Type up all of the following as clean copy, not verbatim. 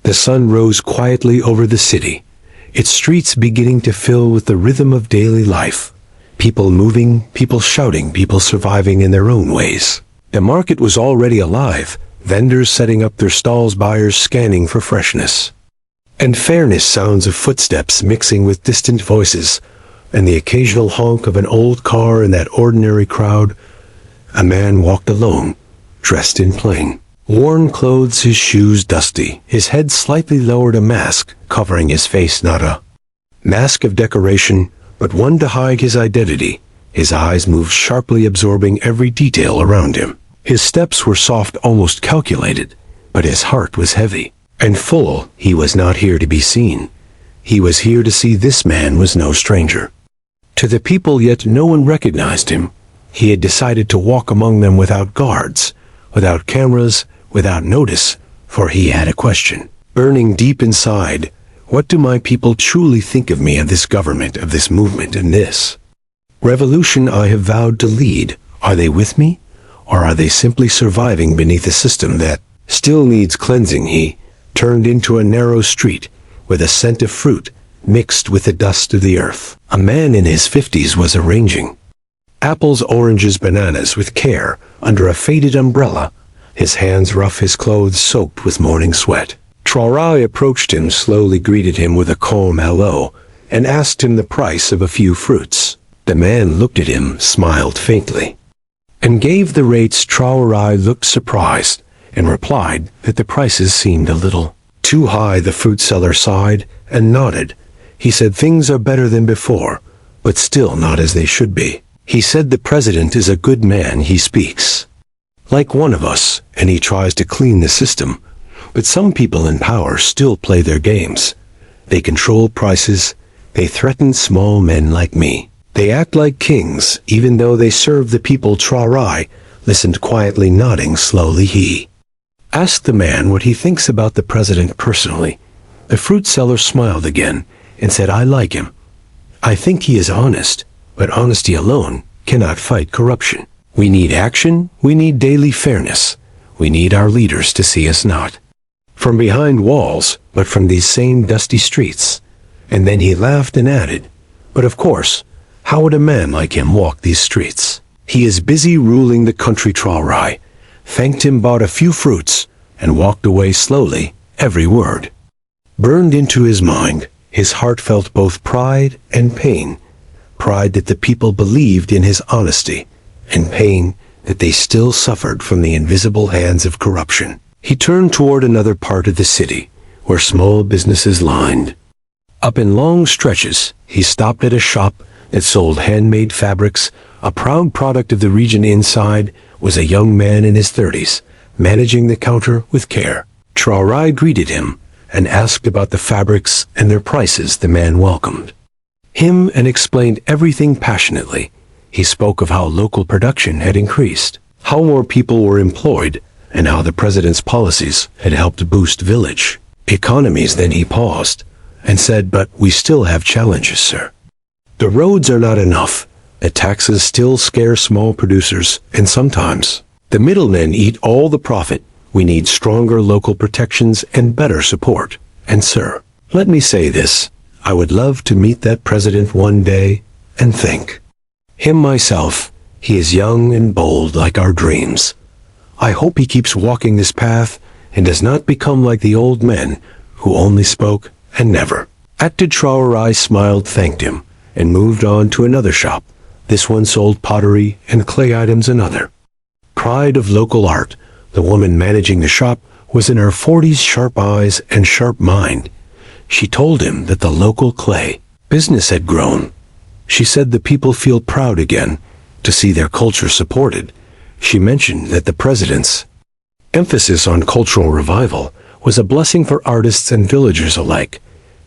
The sun rose quietly over the city, its streets beginning to fill with the rhythm of daily life. People moving, people shouting, people surviving in their own ways. The market was already alive, vendors setting up their stalls, buyers scanning for freshness. And fairness, sounds of footsteps mixing with distant voices, and the occasional honk of an old car in that ordinary crowd. A man walked alone, dressed in plain. Worn clothes, his shoes dusty, his head slightly lowered, a mask covering his face, not a mask of decoration, but one to hide his identity. His eyes moved sharply, absorbing every detail around him. His steps were soft, almost calculated, but his heart was heavy and full. He was not here to be seen. He was here to see. This man was no stranger to the people, yet no one recognized him. He had decided to walk among them without guards, without cameras, without notice, for he had a question burning deep inside. What do my people truly think of me, of this government, of this movement, and this revolution I have vowed to lead? Are they with me, or are they simply surviving beneath a system that still needs cleansing? He turned into a narrow street with a scent of fruit mixed with the dust of the earth. A man in his 50s was arranging apples, oranges, bananas with care under a faded umbrella, his hands rough, his clothes soaked with morning sweat. Traore approached him, slowly greeted him with a calm hello, and asked him the price of a few fruits. The man looked at him, smiled faintly, and gave the rates. Traore looked surprised and replied that the prices seemed a little too high. The fruit seller sighed and nodded. He said, "Things are better than before, but still not as they should be." He said, "The president is a good man. He speaks like one of us, and he tries to clean the system. But some people in power still play their games. They control prices. They threaten small men like me. They act like kings, even though they serve the people." Traore listened quietly, nodding slowly. He asked the man what he thinks about the president personally. The fruit seller smiled again and said, "I like him. I think he is honest, but honesty alone cannot fight corruption. We need action. We need daily fairness. We need our leaders to see us not from behind walls, but from these same dusty streets." And then he laughed and added, "But of course, how would a man like him walk these streets? He is busy ruling the country." Traore thanked him, bought a few fruits, and walked away slowly. Every word burned into his mind. His heart felt both pride and pain. Pride that the people believed in his honesty, and pain that they still suffered from the invisible hands of corruption. He turned toward another part of the city, where small businesses lined up in long stretches. He stopped at a shop that sold handmade fabrics, a proud product of the region. Inside was a young man in his 30s, managing the counter with care. Traore greeted him and asked about the fabrics and their prices. The man welcomed him and explained everything passionately. He spoke of how local production had increased, how more people were employed, and how the president's policies had helped boost village economies. Then he paused and said, "But we still have challenges, sir. The roads are not enough. The taxes still scare small producers, and sometimes the middlemen eat all the profit. We need stronger local protections and better support. And sir, let me say this, I would love to meet that president one day and thank him myself. He is young and bold like our dreams. I hope he keeps walking this path and does not become like the old men who only spoke and never acted." Traore smiled, thanked him, and moved on to another shop. This one sold pottery and clay items. Another pride of local art. The woman managing the shop was in her 40s, sharp eyes and sharp mind. She told him that the local clay business had grown. She said the people feel proud again to see their culture supported. She mentioned that the president's emphasis on cultural revival was a blessing for artists and villagers alike.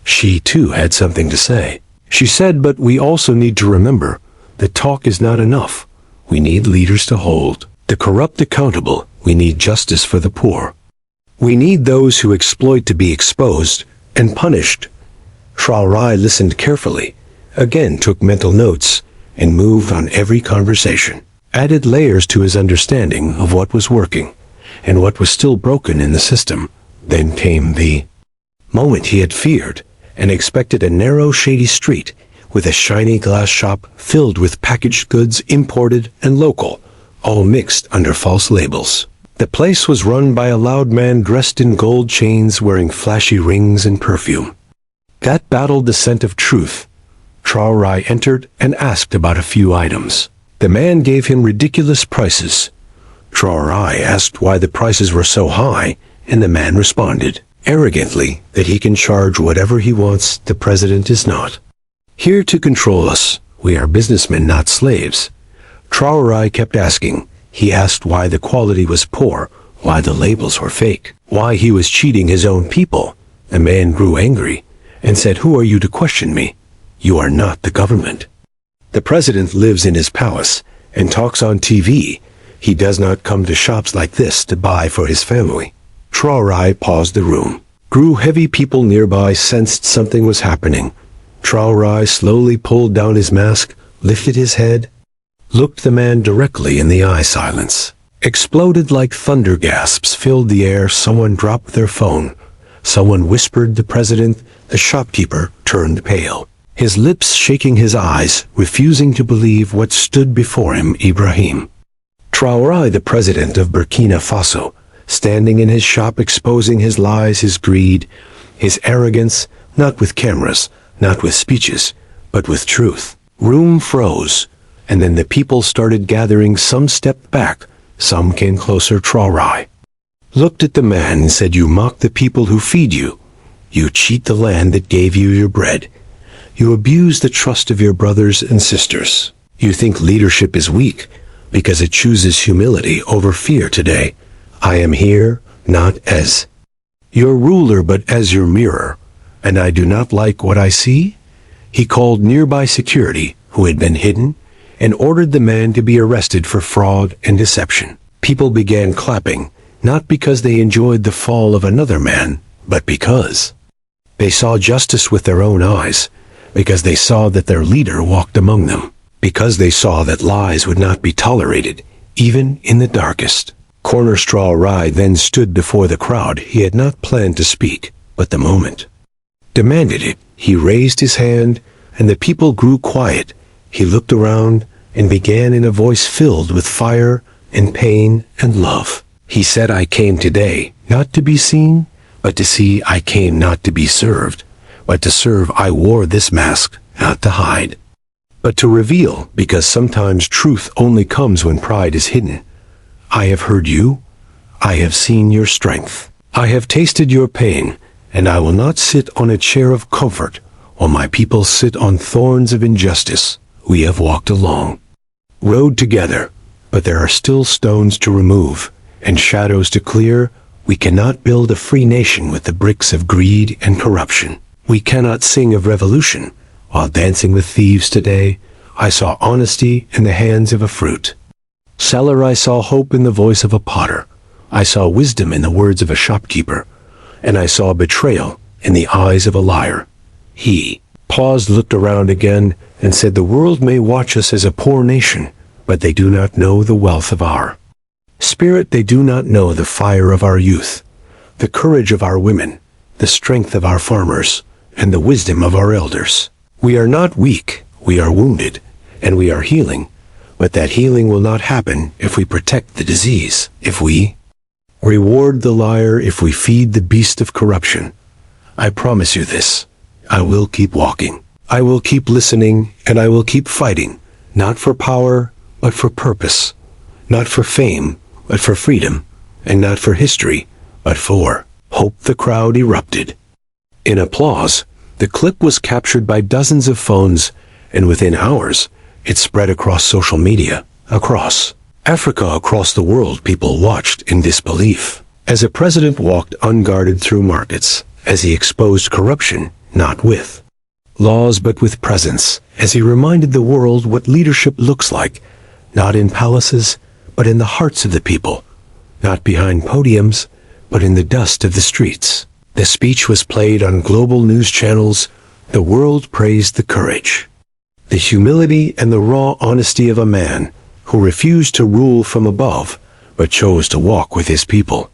She too had something to say. She said, "But we also need to remember that talk is not enough. We need leaders to hold the corrupt accountable. We need justice for the poor. We need those who exploit to be exposed and punished." Traore listened carefully, again took mental notes, and moved on every conversation, added layers to his understanding of what was working and what was still broken in the system. Then came the moment he had feared and expected a narrow, shady street with a shiny glass shop filled with packaged goods, imported and local, all mixed under false labels. The place was run by a loud man dressed in gold chains, wearing flashy rings and perfume. That battled the scent of truth. Traore entered and asked about a few items. The man gave him ridiculous prices. Traore asked why the prices were so high, and the man responded, arrogantly, that he can charge whatever he wants, the president is not here to control us. We are businessmen, not slaves. Traore kept asking. He asked why the quality was poor, why the labels were fake, why he was cheating his own people. The man grew angry and said, "Who are you to question me? You are not the government. The president lives in his palace and talks on TV. He does not come to shops like this to buy for his family." Traore paused. The room grew heavy. People nearby sensed something was happening. Traore slowly pulled down his mask, lifted his head, looked the man directly in the eye. Silence exploded like thunder. Gasps filled the air. Someone dropped their phone. Someone whispered, "The president." The shopkeeper turned pale, his lips shaking, his eyes refusing to believe what stood before him. Ibrahim Traoré, the president of Burkina Faso, standing in his shop, exposing his lies, his greed, his arrogance, not with cameras, not with speeches, but with truth. Room froze, and then the people started gathering. Some stepped back, some came closer. Traoré looked at the man and said, "You mock the people who feed you. You cheat the land that gave you your bread. You abuse the trust of your brothers and sisters. You think leadership is weak because it chooses humility over fear today. I am here not as your ruler but as your mirror, and I do not like what I see." He called nearby security, who had been hidden, and ordered the man to be arrested for fraud and deception. People began clapping, not because they enjoyed the fall of another man, but because they saw justice with their own eyes, because they saw that their leader walked among them, because they saw that lies would not be tolerated, even in the darkest corner. Traoré then stood before the crowd. He had not planned to speak, but the moment demanded it. He raised his hand, and the people grew quiet. He looked around and began in a voice filled with fire and pain and love. He said, "I came today not to be seen, but to see. I came not to be served, but to serve. I wore this mask not to hide, but to reveal, because sometimes truth only comes when pride is hidden. I have heard you. I have seen your strength. I have tasted your pain, and I will not sit on a chair of comfort while my people sit on thorns of injustice. We have walked along road together, but there are still stones to remove and shadows to clear. We cannot build a free nation with the bricks of greed and corruption. We cannot sing of revolution while dancing with thieves today. I saw honesty in the hands of a fruit seller. I saw hope in the voice of a potter. I saw wisdom in the words of a shopkeeper, and I saw betrayal in the eyes of a liar." He paused, looked around again, and said, "The world may watch us as a poor nation, but they do not know the wealth of our spirit. They do not know the fire of our youth, the courage of our women, the strength of our farmers, and the wisdom of our elders. We are not weak, we are wounded, and we are healing, but that healing will not happen if we protect the disease, if we reward the liar, if we feed the beast of corruption. I promise you this, I will keep walking. I will keep listening, and I will keep fighting, not for power, but for purpose, not for fame, but for freedom, and not for history, but for hope." The crowd erupted in applause. The clip was captured by dozens of phones, and within hours, it spread across social media, across Africa, across the world. People watched in disbelief as a president walked unguarded through markets, as he exposed corruption, not with laws but with presence, as he reminded the world what leadership looks like, not in palaces, but in the hearts of the people, not behind podiums, but in the dust of the streets. The speech was played on global news channels. The world praised the courage, the humility, and the raw honesty of a man who refused to rule from above, but chose to walk with his people.